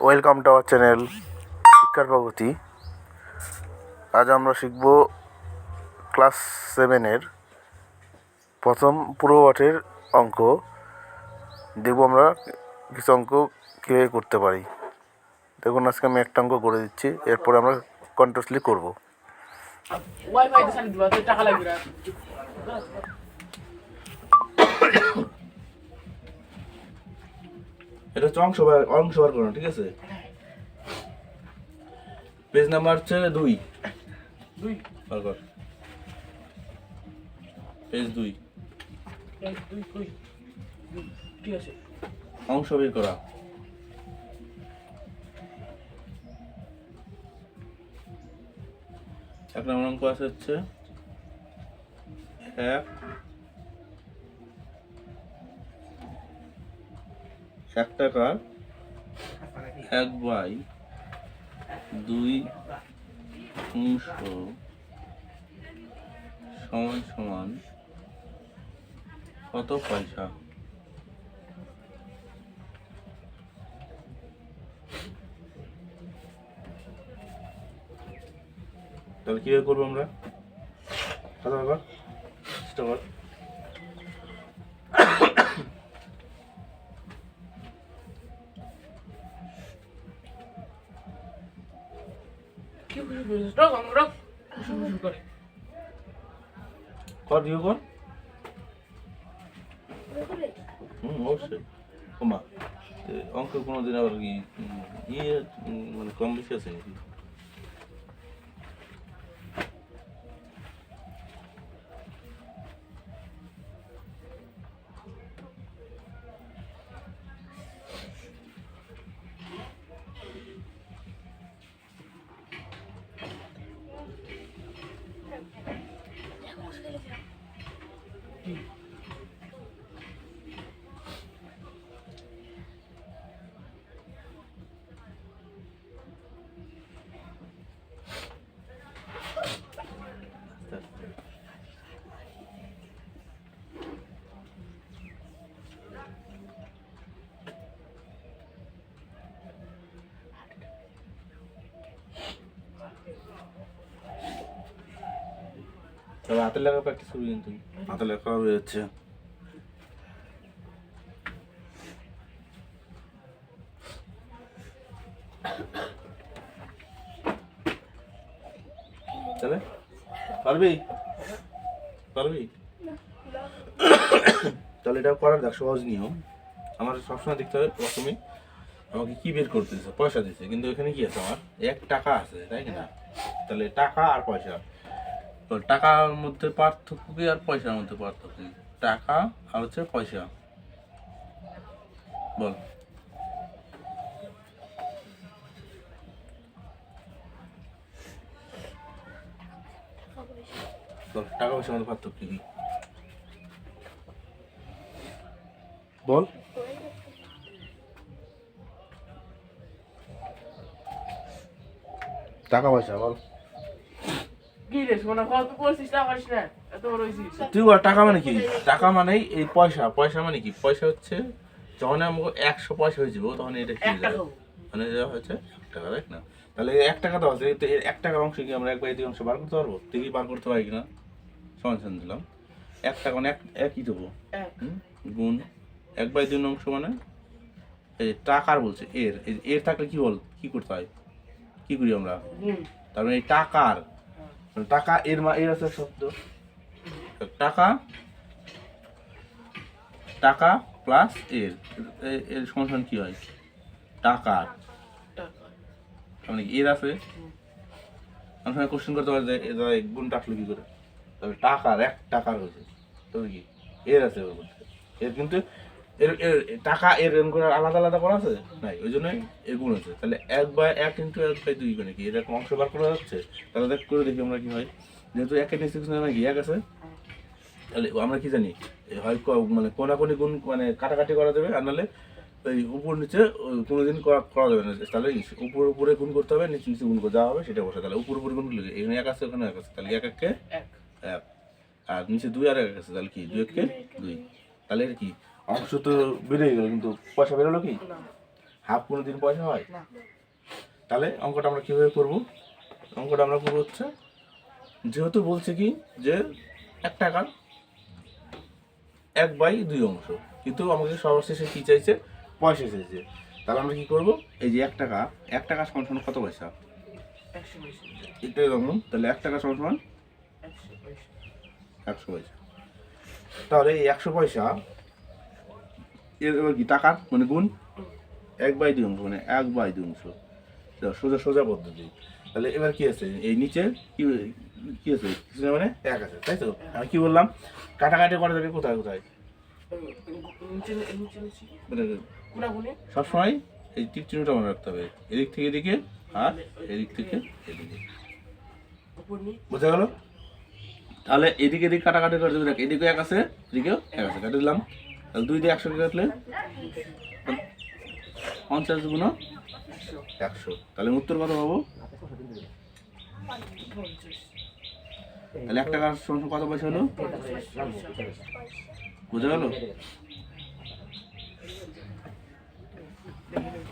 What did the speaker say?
Welcome to our channel শিক্ষার প্রগতি। আজ আমরা শিখব ক্লাস 7-এর প্রথম পূর্বপাঠের অঙ্ক। দেখব আমরা কিছু অঙ্ক কীভাবে করতে পারি। দেখুন, আজকে আমি একটা অঙ্ক করে দিচ্ছি, এরপরে আমরা কন্টিনিউয়াসলি করব। এটা হচ্ছে অংশ বার করুন, ঠিক আছে? পেজ নাম্বার হচ্ছে 2 বার কর। পেজ 2 ঠিক আছে। অংশ বের করা। এক নম্বর অঙ্ক আছে হচ্ছে 1 টাকার 1/2 অংশ সমান সমান কত পয়সা? তাহলে কিভাবে করবো আমরা? খাতা ব্যাপার চেষ্টা কর। কর দিও কর। অবশ্যই কমা অঙ্ক কোনোদিন আবার কি মানে কম বেশি আছে নাকি? তবে হাতের লেখা প্র্যাকটিস করবি, কিন্তু হাতের লেখা হয়ে যাচ্ছে। তাহলে পারবি পারবি তাহলে এটা করার দেখ, সহজ নিয়ম। আমার সবসময় দেখতে হবে প্রথমে আমাকে কি বের করতে দিচ্ছে, পয়সা দিচ্ছে, কিন্তু এখানে কি আছে, আমার 1 টাকা আছে, তাই না? তাহলে টাকা আর পয়সা, তো টাকার মধ্যে পার্থক্য কি আর পয়সার মধ্যে পার্থক্য কি? টাকা আর হচ্ছে পয়সা, বল। টাকা পয়সার মধ্যে পার্থক্য কি বল? টাকা পয়সা বল। তুই বল টাকা মানে কি? টাকা মানে এই পয়সা। পয়সা মানে কি? পয়সা হচ্ছে যখন আমাকে 100 পয়সা হয়ে যাবো, তখন এটা কি যাবে, মানে যা হচ্ছে 1 টাকা, তাই না? তাহলে 1 টাকা তো আছে, 1 টাকার অংশ কি আমরা 1/2 অংশ বার করতে পারবো? দেখি বার করতে পারি কিনা। সমান দিলাম 1 টাকা মানে একই দেবো, গুণ 1/2 অংশ মানে এই টাকার বলছে এর থাকলে কি বল, কি করতে হয়, কি করি আমরা? তার মানে এই টাকার, টাকা এর এর আছে শব্দ, টাকা টাকা প্লাস এর এর সমান কি হয়? টাকার। মানে এর আছে, আমরা কোশ্চেন করতে পারি যে এটা গুণটা আসলে কি করে, তবে টাকার 1 টাকার হয়েছে, তবে কি এর আছে, এর কিন্তু এর এর টাকা এর করে আলাদা আলাদা করা আছে নাই, ওই জন্যই এর গুণ আছে। তাহলে 1/1 × 1/2 মানে কি, এরকম অংশ বার করা যাচ্ছে। তাহলে দেখ করে দেখি আমরা কি হয়। যেহেতু 1 নিচে নাকি 1 আছে, তাহলে আমরা কি জানি, হয় মানে কোনাকুনি গুণ মানে কাটাকাটি করা যাবে, আর নাহলে ওই উপর নিচে কোনোদিন করা যাবে না। তাহলে উপরে গুণ করতে হবে, নিচে নিচে গুণ করে দেওয়া হবে, সেটা বসে। তাহলে উপরে গুণ করলে এখানে 1 আছে, ওখানে 1 আছে, তাহলে 1 1 1, আর নিচে 2 আর 1 আছে, তাহলে কি 2 1 2। তাহলে কি অংশ তো বেড়ে গেল, কিন্তু পয়সা বেরোলো কি? হাফ কোনো দিন পয়সা হয়? না। তাহলে অঙ্কটা আমরা কীভাবে করব? অঙ্কটা আমরা করবো হচ্ছে, যেহেতু বলছে কি যে 1 টাকার 1/2 অংশ, কিন্তু আমাকে সর্বশেষে কী চাইছে? পয়সা চাইছে। তাহলে আমরা কী করবো? এই যে 1 টাকা সমান সমান কত পয়সা? 100 পয়সা। এটাই রকম। তাহলে 1 টাকা সমান সমান 100 পয়সা। 100 পয়সা। তাহলে এই 100 পয়সা এর এবার কি টাকার মানে গুণ 1/2 অংশ, মানে 1/2 অংশ। তো সোজা সোজা পদ্ধতি। তাহলে এবার কি আছে? এই নিচে কি কি আছে? কিছু না মানে 1 আছে, তাই তো? আমি কি বললাম? কাটাকাটি করা যাবে কোথায় কোথায়? নিচে নিচে নিচে মানে কোনাগুনি সবসময় এই টিক চিহ্নটা মনে রাখতে হবে, এদিক থেকে এদিকে আর এদিক থেকে এদিকে। উপর নিয়ে বোঝা গেল? তাহলে এদিকে এদিকে কাটাকাটি করে দেবে। দেখ, এদিকেও 1 আছে, এদিকেও 1 আছে, কেটে দিলাম। তাহলে 2 দিয়ে 100 কাটলে 50 গুণ 100। তাহলে উত্তর কত পাবো? 50 তাহলে 1 টাকার সমান কত পয়সা হলো? বোঝা গেল? দেখে